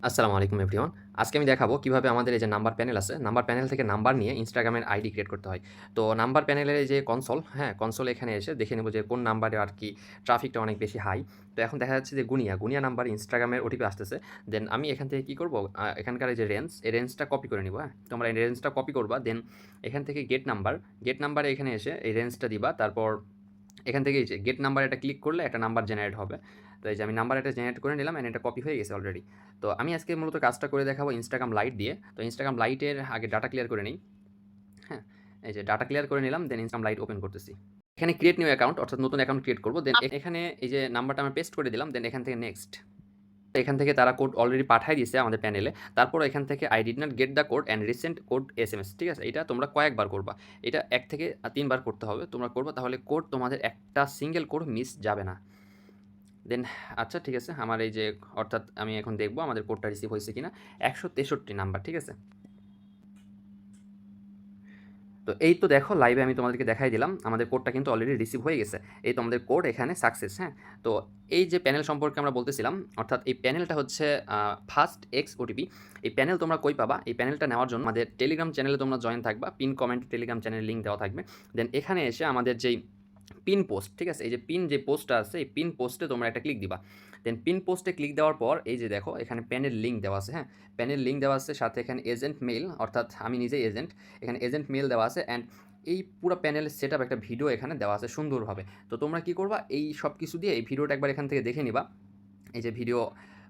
আসসালামু আলাইকুম এভরিওয়ান। আজকে আমি দেখাবো কিভাবে আমাদের এই যে নাম্বার প্যানেল আছে, নাম্বার প্যানেল থেকে নাম্বার নিয়ে ইনস্টাগ্রামের আইডি ক্রিয়েট করতে হয়। তো নাম্বার প্যানেলের এই যে কনসোল, হ্যাঁ? কনসোলে এখানে এসে দেখে নেব যে কোন নাম্বারে আর কি ট্রাফিকটা অনেক বেশি হাই। তো এখন দেখা যাচ্ছে যে গুনিয়া নাম্বারে ইনস্টাগ্রামের ওটিপি আসতেছে। দেন আমি এখান থেকে কি করব? এখানকার এই যে রেঞ্জ, এই রেঞ্জটা কপি করে নিব, হ্যাঁ? তোমরা এই রেঞ্জটা কপি করবা। দেন এখান থেকে গেট নাম্বারে এখানে এসে এই রেঞ্জটা দিবা। তারপর এখান থেকে এই যে গেট নাম্বার এটা ক্লিক করলে একটা নাম্বার জেনারেট হবে। তো এই যে আমি নাম্বার এটা জেনারেট করে নিলাম, এন্ড এটা কপি হয়ে গেছে অলরেডি। তো আমি আজকে মূলত কাজটা করে দেখাবো ইনস্টাগ্রাম লাইট দিয়ে। তো ইনস্টাগ্রাম লাইটের আগে ডাটা ক্লিয়ার করে নিই। হ্যাঁ, এই যে ডাটা ক্লিয়ার করে নিলাম, দেন ইনস্টাগ্রাম লাইট ওপেন করতেছি। এখানে ক্রিয়েট নিউ অ্যাকাউন্ট অর্থাৎ নতুন অ্যাকাউন্ট ক্রিয়েট করব। দেন এখানে এই যে নাম্বারটা আমি পেস্ট করে দিলাম, দেন এখান থেকে নেক্সট। এখান থেকে তারা কোড অলরেডি পাঠায় দিয়েছে আমাদের প্যানেলে। তারপর এখান থেকে I did not get the code and recent code SMS, ঠিক আছে? এটা তোমরা কয়েকবার করবা। এটা ১ থেকে ৩ বার করতে হবে। তোমরা করবা, তাহলে কোড তোমাদের একটা সিঙ্গেল কোড মিস যাবে না। দেন আচ্ছা, ঠিক আছে। আমার এই যে অর্থাৎ আমি এখন দেখব আমাদের কোডটা রিসিভ হয়েছে কিনা। ১৬৩ নাম্বার, ঠিক আছে? তো এই তো দেখো, লাইভে আমি তোমাদেরকে দেখাই দিলাম আমাদের কোডটা কিন্তু অলরেডি রিসিভ হয়ে গেছে। এই তো আমাদের কোড এখানে সাকসেস, হ্যাঁ? তো এই যে প্যানেল সম্পর্কে আমরা বলতেছিলাম, অর্থাৎ এই প্যানেলটা হচ্ছে ফার্স্ট এক্স ওটিপি। এই প্যানেল তোমরা কই পাবা? এই প্যানেলটা নেওয়ার জন্য আমাদের টেলিগ্রাম চ্যানেলে তোমরা জয়েন থাকবা। পিন কমেন্ট টেলিগ্রাম চ্যানেলের লিঙ্ক দেওয়া থাকবে। দেন এখানে এসে আমাদের যেই পিন পোস্ট, ঠিক আছে? এই যে পিন যে পোস্টটা আছে, এই পিন পোস্টে তোমরা একটা ক্লিক দিবা। দেন পিন পোস্টে ক্লিক দেওয়ার পর এই যে দেখো এখানে প্যানের লিঙ্ক দেওয়া আছে, হ্যাঁ? প্যানের লিঙ্ক দেওয়া আছে, সাথে এখানে এজেন্ট মেইল, অর্থাৎ আমি নিজেই এজেন্ট। এখানে এজেন্ট মেইল দেওয়া আছে, অ্যান্ড এই পুরো প্যানেলের সেটআপ একটা ভিডিও এখানে দেওয়া আছে সুন্দরভাবে। তো তোমরা কি করবা? এই সব কিছু দিয়ে এই ভিডিওটা একবার এখান থেকে দেখে নিবা। এই যে ভিডিও,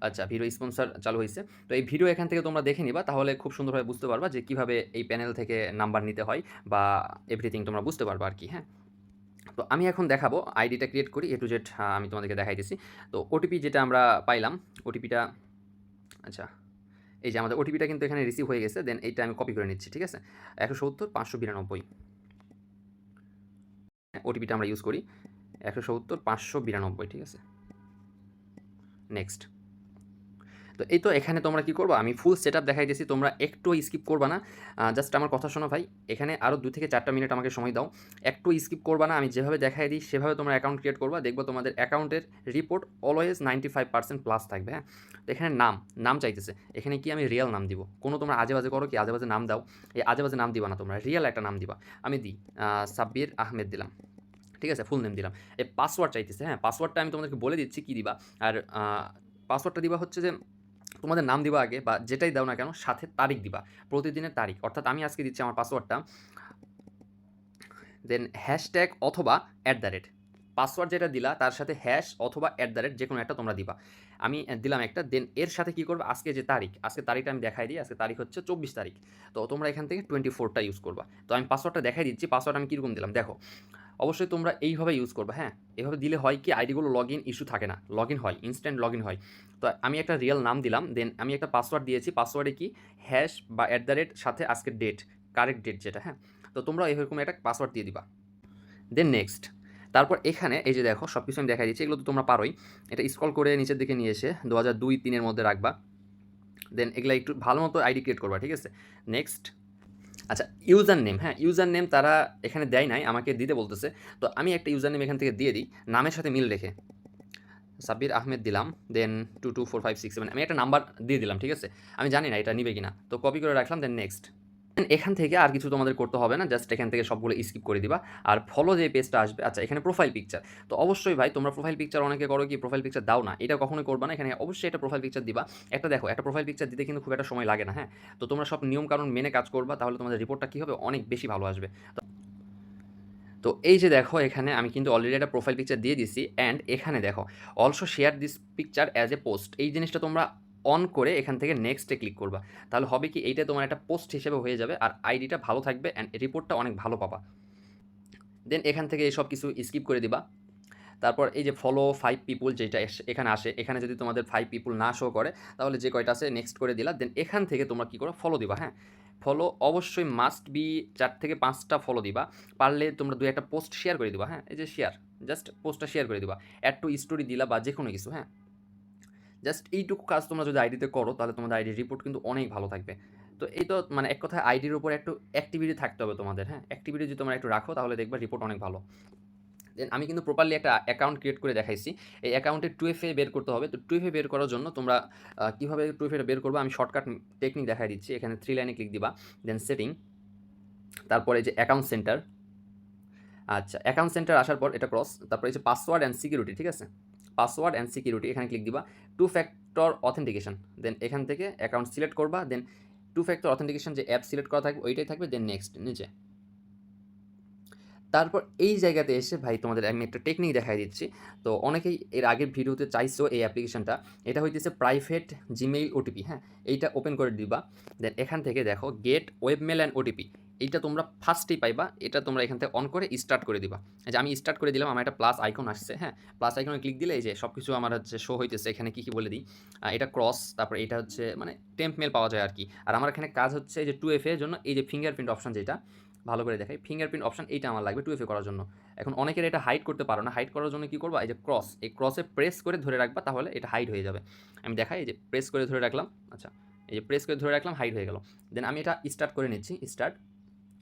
আচ্ছা, ভিডিও স্পন্সর চালু হইছে। তো এই ভিডিও এখান থেকে তোমরা দেখে নিবা, তাহলে খুব সুন্দরভাবে বুঝতে পারবা যে কিভাবে এই প্যানেল থেকে নাম্বার নিতে হয় বা এভরিথিং তোমরা বুঝতে পারবা আরকি, হ্যাঁ? তো আমি এখন দেখাবো আইডিটা ক্রিয়েট করি এ টু জেড, আমি তোমাদেরকে দেখাইতেছি। তো ওটিপি যেটা আমরা পাইলাম, ওটিপিটা, আচ্ছা, এই যে আমাদের ওটিপিটা কিন্তু এখানে রিসিভ হয়ে গেছে। দেন এইটা আমি কপি করে নিচ্ছি, ঠিক আছে? ১৭০ ৫৯২ ওটিপিটা আমরা ইউজ করি। ১৭০ ৫৯২, ঠিক আছে? নেক্সট। তো এই তো এখানে তোমরা কি করবা? আমি ফুল সেটআপ দেখাইতেছি, তোমরা একটুও স্কিপ করবা না। জাস্ট আমার কথা শোনো ভাই। এখানে আরও ২ থেকে ৪টা মিনিট আমাকে সময় দাও। একটু স্কিপ করবা না। আমি যেভাবে দেখাই দিই সেভাবে তোমরা অ্যাকাউন্ট ক্রিয়েট করবা। দেখবা তোমাদের অ্যাকাউন্টের রিপোর্ট অলওয়েজ 95% প্লাস থাকবে, হ্যাঁ? তো এখানে নাম চাইতেছে। এখানে কি আমি রিয়াল নাম দিব? কোনো তোমরা আজে-বাজে করো কি? আজে-বাজে নাম দাও। এই আজে-বাজে নাম দিবা না তোমরা। রিয়াল একটা নাম দিবা। আমি দিই সাব্বির আহমেদ দিলাম। ঠিক আছে? ফুল নেম দিলাম। এই পাসওয়ার্ড চাইতেছে, হ্যাঁ? পাসওয়ার্ডটা আমি তোমাদেরকে বলে দিচ্ছি কি দিবা। আর পাসওয়ার্ডটা দিবা হচ্ছে যে তোমাদের নাম দিবা আগে, বা যেটাই দাও না কেন সাথে তারিখ দিবা। প্রতিদিনের তারিখ। অর্থাৎ আমি আজকে দিচ্ছি আমার পাসওয়ার্ডটা। দেন হ্যাশট্যাগ অথবা @। পাসওয়ার্ড যেটা দিলা তার সাথে হ্যাশ অথবা @ যেকোনো একটা তোমরা দিবা। আমি দিলাম একটা। দেন এর সাথে কি করবা? আজকে যে তারিখ, আজকে তারিখটা আমি দেখাই দিই। আজকে তারিখ হচ্ছে ২৪ তারিখ। তো তোমরা এখান থেকে 24 টা ইউজ করবা। তো আমি পাসওয়ার্ডটা দেখাই দিচ্ছি। পাসওয়ার্ড আমি কিরকম দিলাম দেখো। অবশ্যই তোমরা এইভাবে ইউজ করবা, হ্যাঁ? এভাবে দিলে হয় কি, আইডিগুলো লগইন ইস্যু থাকে না। লগইন হয়, ইনস্ট্যান্ট লগইন হয়। তো আমি একটা রিয়াল নাম দিলাম। দেন আমি একটা পাসওয়ার্ড দিয়েছি। পাসওয়ার্ডে কি হ্যাশ বা সাথে আজকের ডেট, কারেক্ট ডেট যেটা, হ্যাঁ? তো তোমরাও এরকম একটা পাসওয়ার্ড দিয়ে দিবা। Then next. তারপর এখানে এই যে দেখো সবকিছু আমি দেখাই দিচ্ছি। এগুলো তো তোমরা পারোই। এটা স্ক্রল করে নিচের দিকে নিয়ে এসে ২০০২-৩ এর মধ্যে রাখবা। দেন এগুলা একটু ভালো মতো আইডি ক্রিয়েট করবা, ঠিক আছে? নেক্সট। আচ্ছা, ইউজার নেম, হ্যাঁ? ইউজার নেম তারা এখানে দেয় নাই, আমাকে দিতে বলতেছে। তো আমি একটা ইউজার নেম এখান থেকে দিয়ে দিই, নামের সাথে মিল রেখে। সাব্বির আহমেদ দিলাম। দেন 224567 আমি একটা নাম্বার দিয়ে দিলাম, ঠিক আছে? আমি জানি না এটা নিবে কিনা। তো কপি করে রাখলাম, দেন নেক্সট। দেন এখান থেকে আর কিছু তোমাদের করতে হবে না। জাস্ট এখান থেকে সবগুলো স্কিপ করে দিবা। আর ফলো যে পেজটা আসবে, আচ্ছা, এখানে প্রোফাইল পিকচার। তো অবশ্যই ভাই তোমরা প্রোফাইল পিকচার অনেকে করো কি, প্রোফাইল পিকচার দাও না। এটা কখনোই করবা না। এখানে অবশ্যই একটা প্রোফাইল পিকচার দিবা। একটা দেখো, একটা প্রোফাইল পিকচার দিতে কিন্তু খুব একটা সময় লাগে না, হ্যাঁ? তো তোমরা সব নিয়ম কানুন মেনে কাজ করবা, তাহলে তোমাদের রিপোর্টটা কি হবে? অনেক বেশি ভালো আসবে। তো এই যে দেখো, এখানে আমি কিন্তু অলরেডি একটা প্রোফাইল পিকচার দিয়ে দিছি, অ্যান্ড এখানে দেখো also share this picture as a post, এই জিনিসটা তোমরা অন করে এখান থেকে নেক্সটে ক্লিক করবা। তাহলে হবে কি, এইটা তোমার একটা পোস্ট হিসেবে হয়ে যাবে, আর আইডিটা ভালো থাকবে, অ্যান্ড রিপোর্টটা অনেক ভালো পাবা। দেন এখান থেকে এই সব কিছু স্কিপ করে দিবা। তারপর এই যে ফলো 5 পিপল যেটা এখানে আসে, এখানে যদি তোমাদের 5 পিপল না শো করে, তাহলে যে কয়টা আছে নেক্সট করে দিলা। দেন এখান থেকে তোমরা কী করো? ফলো দিবা, হ্যাঁ? ফলো অবশ্যই মাস্ট বি ৪ থেকে ৫টা ফলো দিবা। পারলে তোমরা ২-১টা পোস্ট শেয়ার করে দিবা, হ্যাঁ? এই যে শেয়ার, জাস্ট পোস্টটা শেয়ার করে দিবা। অ্যাড টু স্টোরি দিলা বা যেকোনো কিছু, হ্যাঁ? জাস্ট এইটুকু কাজ তোমরা যদি আইডিতে করো, তাহলে তোমাদের আইডির রিপোর্ট কিন্তু অনেক ভালো থাকবে। তো এই তো মানে এক কথায় আইডির উপর একটু অ্যাক্টিভিটি থাকতে হবে তোমাদের, হ্যাঁ? অ্যাক্টিভিটি যদি তোমরা একটু রাখো, তাহলে দেখবা রিপোর্ট অনেক ভালো। দেন আমি কিন্তু প্রপারলি একটা অ্যাকাউন্ট ক্রিয়েট করে দেখাইছি। এই অ্যাকাউন্টে 2FA বের করতে হবে। তো 2FA বের করার জন্য তোমরা কীভাবে 2FA টা বের করবা আমি শর্টকাট টেকনিক দেখাই দিচ্ছি। এখানে 3 লাইনে ক্লিক দিবা। দেন সেটিং, তারপরে এই যে অ্যাকাউন্ট সেন্টার। আচ্ছা, অ্যাকাউন্ট সেন্টার আসার পর এটা ক্রস, তারপরে এই যে পাসওয়ার্ড অ্যান্ড সিকিউরিটি, ঠিক আছে? পাসওয়ার্ড অ্যান্ড সিকিউরিটি এখানে ক্লিক দিবা। 2 ফ্যাক্টর অথেন্টিকেশন, দেন এখান থেকে অ্যাকাউন্ট সিলেক্ট করবা। দেন 2 ফ্যাক্টর অথেন্টিকেশন যে অ্যাপ সিলেক্ট করা থাকবে ওইটাই থাকবে। দেন নেক্সট নিচে। তারপর এই জায়গাতে এসে ভাই তোমাদের আমি একটা টেকনিক দেখাই দিচ্ছি। তো অনেকেই এর আগের ভিডিওতে চাইছো এই অ্যাপ্লিকেশনটা। এটা হইতেছে প্রাইভেট জিমেইল ওটিপি, হ্যাঁ? এইটা ওপেন করে দিবা। দেন এখান থেকে দেখো গেট ওয়েবমেল অ্যান্ড ওটিপি, এইটা তোমরা ফার্স্টেই পাইবা। এটা তোমরা এখান থেকে অন করে স্টার্ট করে দিবা। এই যে আমি স্টার্ট করে দিলাম, আমার একটা প্লাস আইকন আসছে, হ্যাঁ? প্লাস আইকনে ক্লিক দিলে এই যে সব কিছু আমার হচ্ছে শো হইতেছে। এখানে কী কী বলে দিই, এটা ক্রস, তারপর এটা হচ্ছে মানে টেম্প মেল পাওয়া যায় আর কি। আর আমার এখানে কাজ হচ্ছে এই যে 2FA এর জন্য এই যে ফিঙ্গারপ্রিন্ট অপশন, যেটা ভালো করে দেখাই, ফিঙ্গারপ্রিন্ট অপশন এইটা আমার লাগবে 2FA করার জন্য। এখন অনেকের এটা হাইড করতে পারো না, হাইড করার জন্য কী করবা, এই যে ক্রস, এই ক্রসে প্রেস করে ধরে রাখবা, তাহলে এটা হাইড হয়ে যাবে। আমি দেখাই, এই যে প্রেস করে ধরে রাখলাম। আচ্ছা, এই যে প্রেস করে ধরে রাখলাম, হাইড হয়ে গেল। দেন আমি এটা স্টার্ট করে নিচ্ছি, স্টার্ট,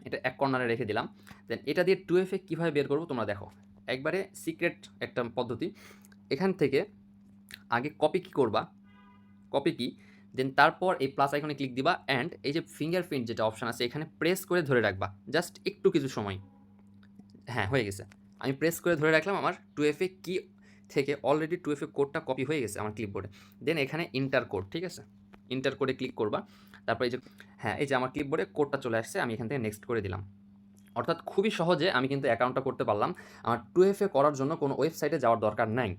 এটা এক কর্নারে রেখে দিলাম। দেন এটা দিয়ে 2FA কীভাবে বের করবো তোমরা দেখো, একবারে সিক্রেট একটা পদ্ধতি। এখান থেকে আগে কপি কী করবা, কপি কি, দেন তারপর এই প্লাস আইকনে ক্লিক দিবা অ্যান্ড এই যে ফিঙ্গারপ্রিন্ট যেটা অপশন আছে এখানে প্রেস করে ধরে রাখবা জাস্ট একটু কিছু সময়। হ্যাঁ, হয়ে গেছে। আমি প্রেস করে ধরে রাখলাম, আমার 2FA কি থেকে অলরেডি 2FA কোডটা কপি হয়ে গেছে আমার ক্লিপবোর্ডে। দেন এখানে ইন্টার কোড, ঠিক আছে? ইন্টার কোডে ক্লিক করবা। তারপর এই যে হ্যাঁ, এই যে আমার ক্লিপবোর্ডে কোডটা চলে আসছে, আমি এখান থেকে নেক্সট করে দিলাম। অর্থাৎ খুবই সহজে আমি কিন্তু অ্যাকাউন্টটা করতে পারলাম। আমার 2FA করার জন্য কোনো ওয়েবসাইটে যাওয়ার দরকার নাই।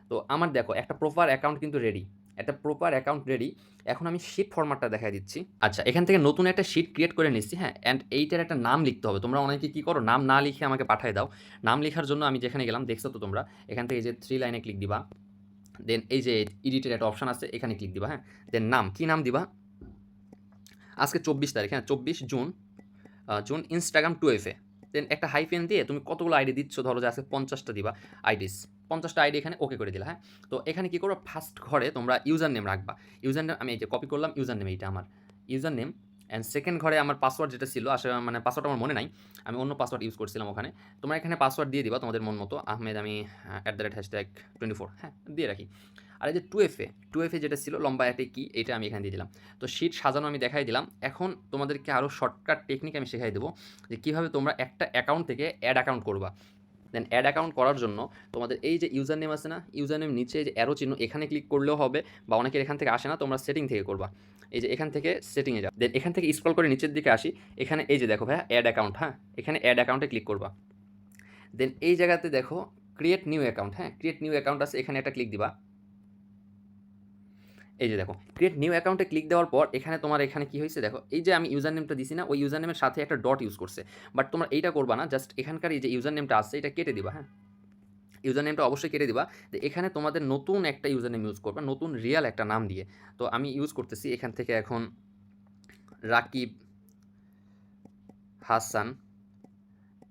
তো আমার দেখো একটা প্রপার অ্যাকাউন্ট কিন্তু রেডি। একটা প্রপার অ্যাকাউন্ট রেডি। এখন আমি শিট ফরম্যাটটা দেখাই দিচ্ছি। আচ্ছা, এখান থেকে নতুন একটা শিট ক্রিয়েট করে নিচ্ছি, হ্যাঁ? অ্যান্ড এইটার একটা নাম লিখতে হবে। তোমরা অনেকে কী করো, নাম না লিখে আমাকে পাঠায় দাও। নাম লেখার জন্য আমি যেখানে গেলাম দেখছো তো তোমরা, এখান থেকে এই যে 3 লাইনে ক্লিক দিবা। দেন এই যে এডিটের একটা অপশন আছে, এখানে ক্লিক দিবা, হ্যাঁ? দেন নাম, কী নাম দিবা? আজকে 24 তারিখ, হ্যাঁ? 24 জুন, জুন ইনস্টাগ্রাম 2FA। দেন একটা হাইফেন দিয়ে তুমি কতগুলো আইডি দিচ্ছ, ধরো যে আজকে 50টা দিবা আইডিস। 50টা আইডি এখানে ওকে করে দিলা, হ্যাঁ? তো এখানে কী করবা, ফার্স্ট ঘরে তোমরা ইউজার নেম রাখবা। ইউজার নেম আমি এই যে কপি করলাম, ইউজার নেম এইটা আমার ইউজার নেম। অ্যান্ড সেকেন্ড ঘরে আমার পাসওয়ার্ড যেটা ছিল, আসলে মানে পাসওয়ার্ড আমার মনে নাই, আমি অন্য পাসওয়ার্ড ইউজ করছিলাম ওখানে। তোমরা এখানে পাসওয়ার্ড দিয়ে দিবা তোমাদের মন মতো। আহমেদ আমি @#24, হ্যাঁ? দিয়ে রাখি। আর এই যে 2FA যেটা ছিল লম্বা একটা কি, এটা আমি এখানে দিয়ে দিলাম। তো শিট সাজানো আমি দেখাই দিলাম। এখন তোমাদেরকে আরও শর্টকাট টেকনিক আমি শেখাই দেবো যে কীভাবে তোমরা একটা অ্যাকাউন্ট থেকে অ্যাড অ্যাকাউন্ট করবা। দেন অ্যাড অ্যাকাউন্ট করার জন্য তোমাদের এই যে ইউজার নেম আছে না, ইউজার নেম নিচে যে অ্যারো চিহ্ন, এখানে ক্লিক করলেও হবে, বা অনেকের এখান থেকে আসে না, তোমরা সেটিং থেকে করবা। এই যে এখান থেকে সেটিংয়ে যাও। দেন এখান থেকে স্ক্রল করে নিচের দিকে আসি, এখানে এই যে দেখো ভাইয়া অ্যাড অ্যাকাউন্ট, হ্যাঁ? এখানে অ্যাড অ্যাকাউন্টে ক্লিক করবা। দেন এই জায়গাতে দেখো ক্রিয়েট নিউ অ্যাকাউন্ট, হ্যাঁ? ক্রিয়েট নিউ অ্যাকাউন্ট আছে, এখানে একটা ক্লিক দিবা। এই যে দেখো ক্রিয়েট নিউ অ্যাকাউন্টে ক্লিক দেওয়ার পর এখানে তোমার এখানে কি হয়েছে দেখো, এই যে আমি ইউজার নেমটা দিছি না, ওই ইউজার নেমের সাথে একটা ডট ইউজ করছে। বাট তোমরা এইটা করবা না, জাস্ট এখানকার এই যে ইউজার নেমটা আছে এটা কেটে দিবা, হ্যাঁ? ইউজার নেমটা অবশ্যই কেটে দিবা। তো এখানে তোমাদের নতুন একটা ইউজার নেম ইউজ করবা, নতুন রিয়াল একটা নাম দিয়ে। তো আমি ইউজ করতেছি এখান থেকে এখন রাকিব হাসান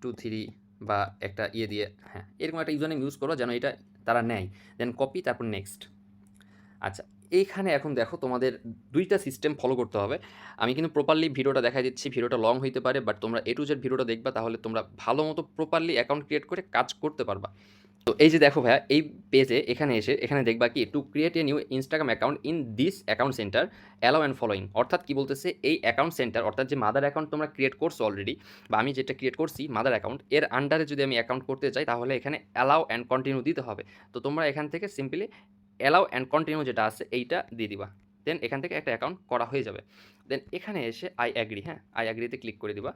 23 বা একটা ইয়ে দিয়ে, হ্যাঁ, এরকম একটা ইউজার নেম ইউজ করো যেন এটা তারা নেয়। দেন কপি, তারপর নেক্সট। আচ্ছা, এইখানে এখন দেখো তোমাদের 2টা সিস্টেম ফলো করতে হবে। আমি কিন্তু প্রপারলি ভিডিওটা দেখাই দিচ্ছি, ভিডিওটা লং হইতে পারে, বাট তোমরা A to Z ভিডিওটা দেখবা, তাহলে তোমরা ভালো মতো প্রপারলি অ্যাকাউন্ট ক্রিয়েট করে কাজ করতে পারবা। তো এই যে দেখো ভাইয়া, এই পেজে এখানে এসে এখানে দেখবা কি, to create a new Instagram account in this account centre allow and following. অর্থাৎ কি বলতেছে, এই অ্যাকাউন্ট সেন্টার অর্থাৎ যে মাদার অ্যাকাউন্ট তোমরা ক্রিয়েট করছো অলরেডি, বা আমি যেটা ক্রিয়েট করছি মাদার অ্যাকাউন্ট, এর আন্ডারে যদি আমি অ্যাকাউন্ট করতে চাই তাহলে এখানে অ্যালাউ অ্যান্ড কন্টিনিউ দিতে হবে। তো তোমরা এখান থেকে সিম্পলি অ্যালাউ অ্যান্ড কন্টিনিউ যেটা আছে এইটা দিয়ে দিবা। দেন এখান থেকে একটা অ্যাকাউন্ট করা হয়ে যাবে। দেন এখানে এসে আই অ্যাগ্রি, হ্যাঁ, আই অ্যাগ্রিতে ক্লিক করে দিবা।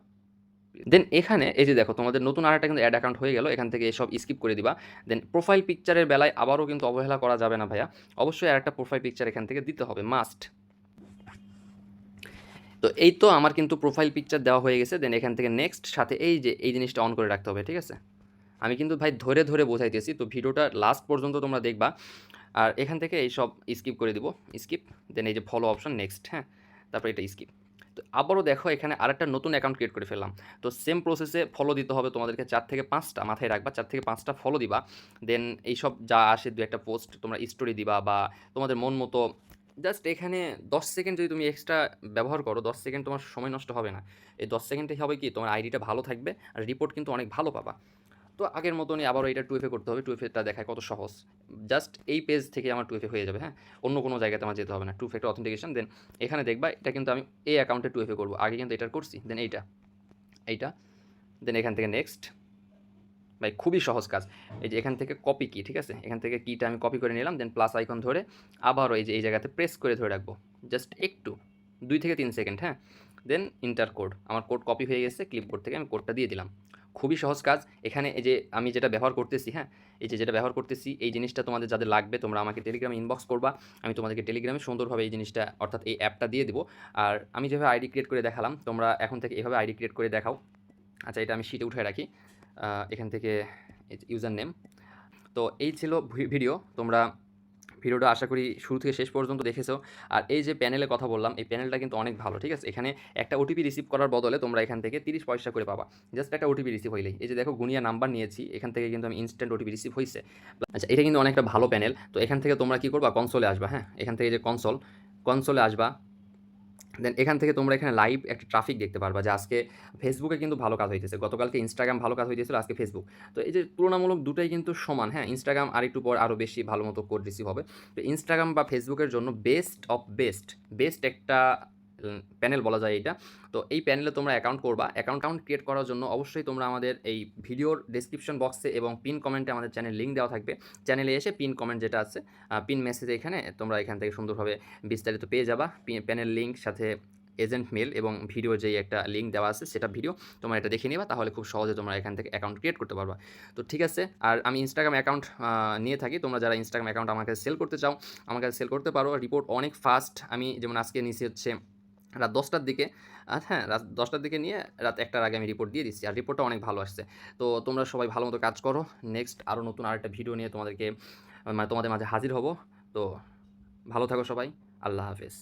দেন এখানে এই যে দেখো তোমাদের নতুন আরেকটা কিন্তু অ্যাড অ্যাকাউন্ট হয়ে গেল, এখান থেকে এসব স্কিপ করে দিবা। দেন প্রোফাইল পিকচারের বেলায় আবারও কিন্তু অবহেলা করা যাবে না ভাইয়া, অবশ্যই আরেকটা প্রোফাইল পিকচার এখান থেকে দিতে হবে, মাস্ট। তো এই তো আমার কিন্তু প্রোফাইল পিকচার দেওয়া হয়ে গেছে। দেন এখান থেকে নেক্সট, সাথে এই যে এই জিনিসটা অন করে রাখতে হবে, ঠিক আছে? আমি কিন্তু ভাই ধরে ধরে বোঝাইতেছি, তো ভিডিওটা লাস্ট পর্যন্ত তোমরা দেখবা। আর এখান থেকে এই সব স্কিপ করে দিব, স্কিপ। দেন এই যে ফলো অপশন, নেক্সট, হ্যাঁ, তারপর এটা স্কিপ। তো আবারও দেখো এখানে আরেকটা নতুন অ্যাকাউন্ট ক্রিয়েট করে ফেললাম। তো সেম প্রসেসে ফলো দিতে হবে তোমাদেরকে, 4 থেকে 5টা মাথায় রাখবা, 4 থেকে 5টা ফলো দিবা। দেন এইসব যা আসে 2-একটা পোস্ট তোমরা স্টোরি দিবা, বা তোমাদের মন মতো জাস্ট এখানে 10 সেকেন্ড যদি তুমি এক্সট্রা ব্যবহার করো, 10 সেকেন্ড তোমার সময় নষ্ট হবে না। এই 10 সেকেন্ডে হবে কি, তোমার আইডিটা ভালো থাকবে আর রিপোর্ট কিন্তু অনেক ভালো পাবা। তো আগের মতনই আবারও এটা 2FA করতে হবে। 2FA দেখায় কত সহজ। জাস্ট এই পেজ থেকে আমার 2FA হয়ে যাবে, হ্যাঁ? অন্য কোনো জায়গাতে আমার যেতে হবে না। 2 ফ্যাক্টর অথেন্টিকেশন দেন এখানে দেখবা এটা কিন্তু আমি এই অ্যাকাউন্টে 2FA করব। আগে কিন্তু এটার করছি। দেন এইটা দেন এখান থেকে নেক্সট। ভাই খুবই সহজ কাজ। এই যে এখান থেকে কপি কি, ঠিক আছে? এখান থেকে কিটা আমি কপি করে নিলাম, দেন প্লাস আইকন ধরে আবারও এই যে এই জায়গাতে প্রেস করে ধরে রাখবো। জাস্ট একটু 2 থেকে 3 সেকেন্ড, হ্যাঁ? দেন ইন্টার কোড। আমার কোড কপি হয়ে গেছে, ক্লিপবোর্ড থেকে আমি কোডটা দিয়ে দিলাম। খুবই সহজ কাজ। এখানে এই যে আমি যেটা ব্যবহার করতেছি, হ্যাঁ? এই যে যেটা ব্যবহার করতেছি এই জিনিসটা তোমাদের যাদের লাগবে তোমরা আমাকে টেলিগ্রামে ইনবক্স করবা। আমি তোমাদেরকে টেলিগ্রামে সুন্দরভাবে এই জিনিসটা অর্থাৎ এই অ্যাপটা দিয়ে দিব। আর আমি যেভাবে আইডি ক্রিয়েট করে দেখালাম তোমরা এখন থেকে এভাবে আইডি ক্রিয়েট করে দেখাও। আচ্ছা এটা আমি শিটে উঠায় রাখি। এখান থেকে ইউজার নেম। তো এই ছিল ভিডিও। তোমরা ভিডিওটা আশা করি শুরু থেকে শেষ পর্যন্ত দেখেছো। আর এই যে প্যানেলের কথা বললাম, এই প্যানেলটা কিন্তু অনেক ভালো, ঠিক আছে? এখানে একটা ওটিপি রিসিভ করার বদলে তোমরা এখান থেকে 30 পয়সা করে পাবা। জাস্ট একটা ওটিপি রিসিভ হইলেই। এই যে দেখো গুনিয়া নাম্বার নিয়েছি, এখান থেকে কিন্তু আমি ইনস্ট্যান্ট ওটিপি রিসিভ হইছে। আচ্ছা এটা কিন্তু অনেকটা ভালো প্যানেল। তো এখান থেকে তোমরা কি করবা, কনসোলে আসবা, হ্যাঁ? এখান থেকে যে কনসোলে আসবা। দেন এখান থেকে তোমরা এখানে লাইভ একটা ট্রাফিক দেখতে পারবা যে আজকে ফেসবুকে কিন্তু ভালো কাজ হইতেছে। গতকালকে ইনস্টাগ্রাম ভালো কাজ হইতেছিল, আজকে ফেসবুক। তো এই যে তুলনামূলক দুটাই কিন্তু সমান, হ্যাঁ? ইনস্টাগ্রাম আরেকটু পর আরও বেশি ভালো মতো কোড রিসিভ হবে। তো ইনস্টাগ্রাম বা ফেসবুকের জন্য বেস্ট অফ বেস্ট একটা প্যানেল বলা যায় এইটা। তো এই প্যানেলে তোমরা অ্যাকাউন্ট করবা। অ্যাকাউন্ট ক্রিয়েট করার জন্য অবশ্যই তোমরা আমাদের এই ভিডিওর ডেসক্রিপশন বক্সে এবং পিন কমেন্টে আমাদের চ্যানেল লিঙ্ক দেওয়া থাকবে। চ্যানেলে এসে পিন কমেন্ট যেটা আছে, পিন মেসেজে এখানে তোমরা এখান থেকে সুন্দরভাবে বিস্তারিত পেয়ে যাবা। প্যানেল লিঙ্ক সাথে এজেন্ট মেল এবং ভিডিও যেই একটা লিঙ্ক দেওয়া আছে সেটা ভিডিও তোমরা এটা দেখে নিবা, তাহলে খুব সহজে তোমরা এখান থেকে অ্যাকাউন্ট ক্রিয়েট করতে পারবা। তো ঠিক আছে। আর আমি ইনস্টাগ্রাম অ্যাকাউন্ট নিয়ে থাকি। তোমরা যারা ইনস্টাগ্রাম অ্যাকাউন্ট আমার কাছে সেল করতে চাও আমার কাছে সেল করতে পারো। রিপোর্ট অনেক ফাস্ট। আমি যেমন আজকে নিয়েছি হচ্ছে রাত 10টার দিকে। হ্যাঁ, রাত 10টার দিকে নিয়ে রাত 1টার আগে আমি রিপোর্ট দিয়ে দিচ্ছি। আর রিপোর্টটা অনেক ভালো আসছে। তো তোমরা সবাই ভালো মতো কাজ করো। নেক্সট আরও নতুন আরেকটা ভিডিও নিয়ে তোমাদের মাঝে হাজির হব। তো ভালো থাকো সবাই। আল্লাহ হাফেজ।